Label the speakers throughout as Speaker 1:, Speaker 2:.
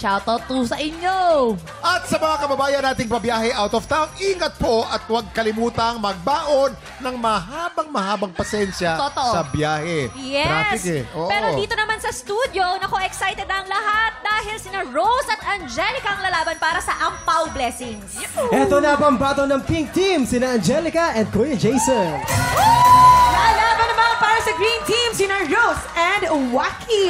Speaker 1: shoutout to sa inyo.
Speaker 2: At sa mga kababayan nating pabiyahe out of town, ingat po at huwag kalimutang magbaon ng mahabang pasensya
Speaker 1: Totoo.
Speaker 2: sa biyahe.
Speaker 3: Yes.
Speaker 2: Traffic eh. Oo.
Speaker 3: Pero dito naman sa studio, naku, excited ang lahat dahil sina Rose at Angelica ang lalaban para sa Ampaw Blessings.
Speaker 4: Eto na ang pambato ng Pink Team, sina Angelica and Kuya Jason.
Speaker 5: Lalaban naman para sa Green Team, sina Rose and Waki.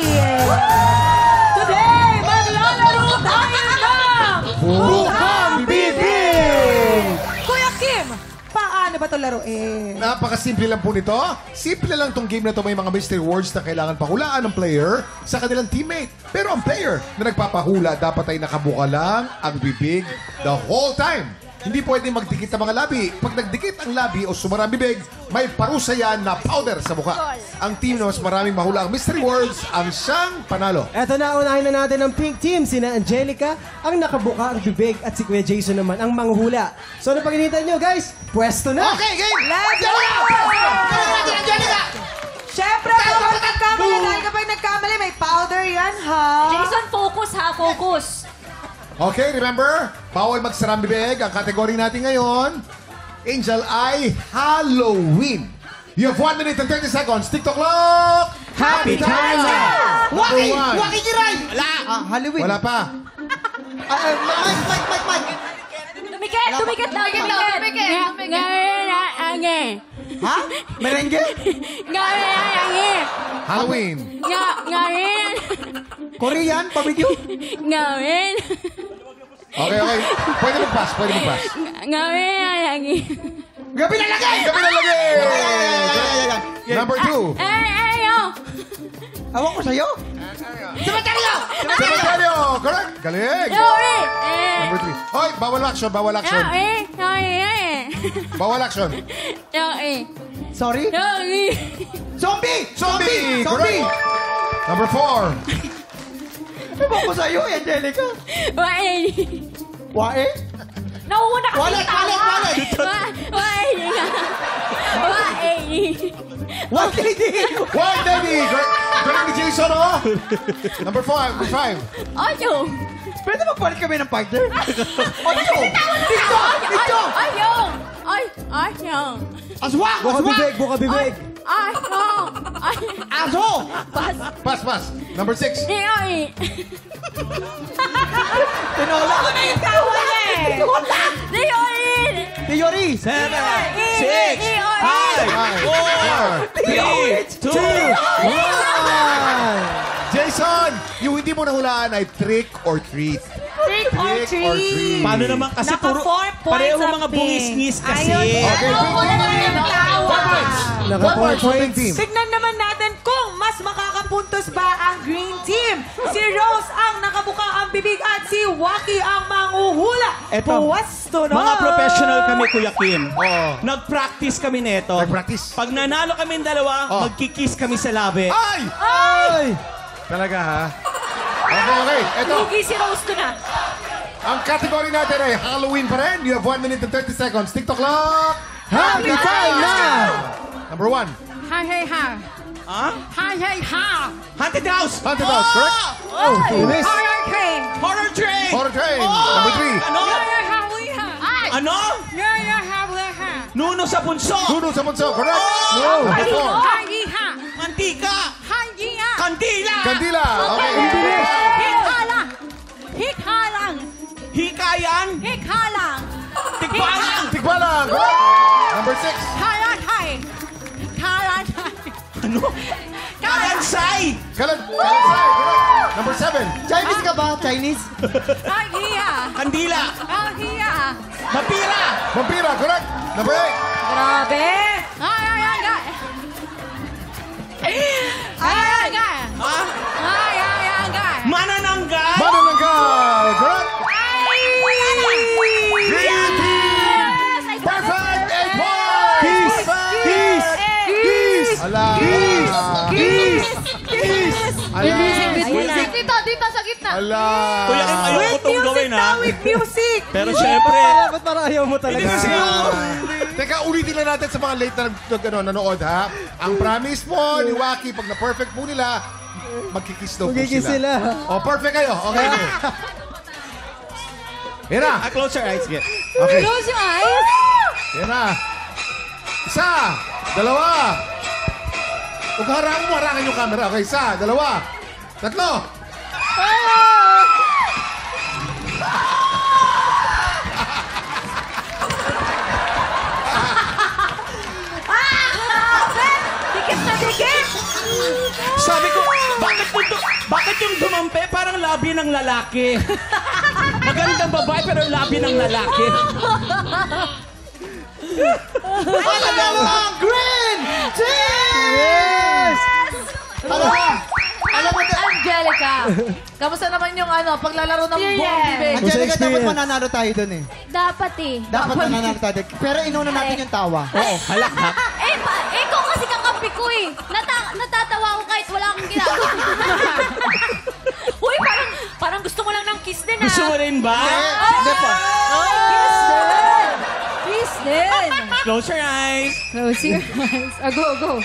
Speaker 5: Today, maglalaro tayo ng
Speaker 4: Bukang Bibig!
Speaker 5: Kuya Kim, paano ba ito laruin?
Speaker 2: Napakasimple lang po nito. Simple lang tong game na to. May mga mystery words na kailangan pahulaan ng player sa kanilang teammate. Pero ang player na nagpapahula dapat ay nakabuka lang ang bibig the whole time. Hindi pwede magdikit ang mga labi. Pag nagdikit ang labi o sumarang bibig, may parusa yan na powder sa mukha. Ang team na mas maraming mahula ang mystery words ang siyang panalo.
Speaker 4: Eto na, unahin na natin ang Pink Team, sina Angelica, ang nakabuka ang bibig at si Kuya Jason naman ang manghuhula. So ano pag hinihintay nyo guys? Pwesto na!
Speaker 2: Okay, game!
Speaker 5: Let's go! Siyempre, kapag nagkamali, dahil kapag nagkamali, may powder yan, ha?
Speaker 3: Jason, focus ha, focus.
Speaker 2: Okay, remember, bawal magsarang bibig. Ang kategory natin ngayon, Angel, ay Halloween. You have 1 minute and 30 seconds. TikTok clock!
Speaker 4: Happy time na!
Speaker 2: Waki!
Speaker 6: Waki Jiray! Wala! Halloween.
Speaker 2: Wala pa.
Speaker 6: Mike.
Speaker 3: Dumikit daw, dumikit.
Speaker 6: Ha? Merengue?
Speaker 2: Halloween.
Speaker 6: Korean? Pabigyo?
Speaker 2: Okay. Pwede mag-pass.
Speaker 6: Gabi na lagay!
Speaker 2: Gabi na lagi! Number 2.
Speaker 6: Awak ko sa'yo? Cemetery!
Speaker 2: Cemetery! Correct! Galing! Number 3. Hoy, bawal action. Bawal action.
Speaker 6: Sorry? Zombie!
Speaker 2: Correct! Number 4.
Speaker 6: Awak ko sa'yo, Angelica. Wae?
Speaker 3: Nauuna kasi
Speaker 6: Wallet! What lady?
Speaker 2: One, baby! Galing ni Jason, oh! Number 5.
Speaker 6: Pwede magpalit kami ng partner? Dito! Aswang!
Speaker 4: Buka bibig!
Speaker 6: Aso!
Speaker 2: Pass. Number 6.
Speaker 6: Tinola! Theory!
Speaker 4: 7, 6, 5, 4, 3, 2, 1!
Speaker 2: Jason, yung hindi mo nahulaan ay trick or treat.
Speaker 5: Trick or treat.
Speaker 7: Paano naman kasi
Speaker 5: Naka 4 points
Speaker 7: pareho
Speaker 5: ang
Speaker 7: mga
Speaker 5: pink.
Speaker 7: bungis-ngis kasi.
Speaker 2: Okay,
Speaker 4: Naka 4 points.
Speaker 2: team.
Speaker 5: Tignan naman natin kung mas makakapuntos ba ang Green Team. Si Rose ang nakabuka ang bibig at si Waki ang manguhula.
Speaker 7: Eto,
Speaker 5: Pwesto na.
Speaker 7: mga professional kami, Kuya Kim.
Speaker 2: Oo.
Speaker 7: Nag-practice kami neto.
Speaker 2: Nag-practice.
Speaker 7: Pag nanalo kami dalawa, magkikiss kami sa labi.
Speaker 2: Ay! Talaga, ha? Okay. Ito,
Speaker 3: Lugi si Rose to na.
Speaker 2: ang category natin ay Halloween pa rin. You have 1 minute and 30 seconds. TikTok clock!
Speaker 4: Happy time na!
Speaker 2: Number 1.
Speaker 7: Ha? Haunted house!
Speaker 2: Haunted house, correct?
Speaker 4: Bilis!
Speaker 5: Horror Train.
Speaker 7: Horror train!
Speaker 2: Horror train. Number 3.
Speaker 7: Ano? Nuno sa punso!
Speaker 2: Duno sa bunso, correct? Number 4.
Speaker 7: Mantika! Kandila!
Speaker 2: Kandila. Okay.
Speaker 7: Hikayan! Tikbalang!
Speaker 2: Tikbalang, correct? Number 6.
Speaker 7: Ano? Kalansay!
Speaker 2: Kalansay, correct? Number 7.
Speaker 6: Chinese ka ba? Chinese?
Speaker 7: Kandila! Mapira!
Speaker 2: Vampira, correct? Number 8.
Speaker 5: Grabe.
Speaker 7: Ha? Manananggal!
Speaker 2: Manananggal, correct? Green team! Perfect! 8 points! Kiss! Ala!
Speaker 1: Dito sa gitna.
Speaker 2: Ala!
Speaker 7: Kuya Kim, ayoko itong gawin, ha?
Speaker 5: With music.
Speaker 7: Pero syempre,
Speaker 4: Ba't parang ayaw mo talaga?
Speaker 2: Teka, ulitin lang natin sa mga late na nanood, ha? Ang promise mo ni Waki, pag na-perfect po nila, magkikiss daw po
Speaker 4: Magkikiss
Speaker 2: sila.
Speaker 4: sila.
Speaker 2: Oh, perfect kayo. Okay. Yan na.
Speaker 7: Close your eyes, get.
Speaker 2: Okay.
Speaker 3: Close your eyes.
Speaker 2: Yan na. Isa. Dalawa. Huwag harangan yung camera. Okay, isa. Dalawa. Tatlo.
Speaker 3: Dikit na dikit.
Speaker 7: Sabi ko, bakit yung dumampi parang labi ng lalaki? Magandang babae pero labi ng lalaki.
Speaker 6: Green!
Speaker 4: Yes!
Speaker 1: Alam mo, Angelica, kamusta naman yung paglalaro ng
Speaker 3: Yes.
Speaker 1: buong bibig?
Speaker 4: Ang
Speaker 6: Angelica, dapat
Speaker 4: experience.
Speaker 6: mananalo tayo dun eh.
Speaker 3: Dapat eh.
Speaker 6: Dapat mananalo tayo. Pero inuna natin yung tawa.
Speaker 7: Oo, halak.
Speaker 3: Ikaw kasi kakampi ko eh. Natatawa ko kahit wala akong ginagawa. Uy, parang gusto mo lang ng kiss din ah.
Speaker 7: Gusto mo rin ba?
Speaker 6: Hindi po.
Speaker 3: Kiss din. Kiss din.
Speaker 7: Close your eyes.
Speaker 1: Close your eyes. Go.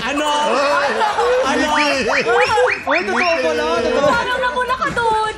Speaker 7: Ano?
Speaker 6: Uy, totoo pala. Totoo.
Speaker 3: Parang namula ka doon.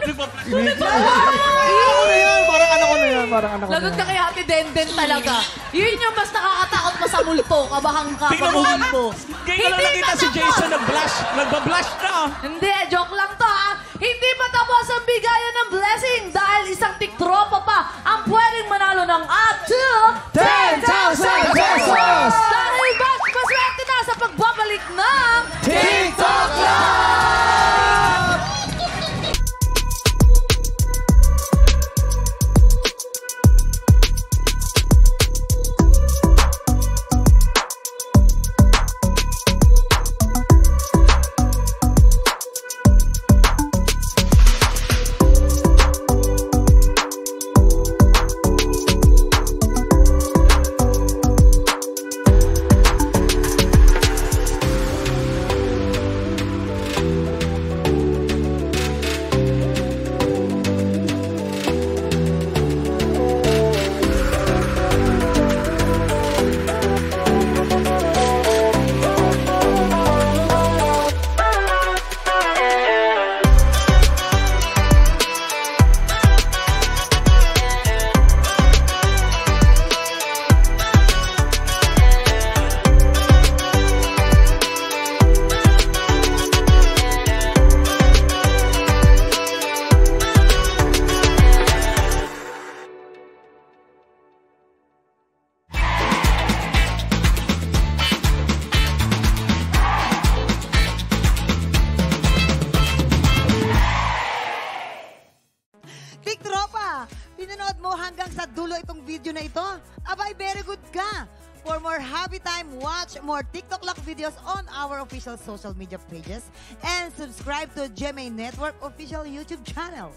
Speaker 6: Parang anak ko na yan. Parang anak ko na
Speaker 1: Lagot
Speaker 6: yan.
Speaker 1: ka kay Ate Denden talaga. Yun yung mas nakakatakot pa sa multo. Kabahang ka
Speaker 7: Tingnan
Speaker 1: pag
Speaker 7: mo.
Speaker 1: multo.
Speaker 7: Ngayon ko lang nakita si Jason nag-blush. Nagba-blush na.
Speaker 1: Hindi, joke lang to ha. Hindi pa tapos ang bigayan ng blessing dahil isang tiktropa pa ang pwedeng manalo ng up to
Speaker 4: 10,000 pesos!
Speaker 1: Dahil mas maswerte na sa pagbabalik ng
Speaker 4: TikTok Club!
Speaker 5: Tiktropa, pinanood mo hanggang sa dulo itong video na ito? Abay, very good ka! For more happy time, watch more TikTok Lock videos on our official social media pages and subscribe to GMA Network official YouTube channel.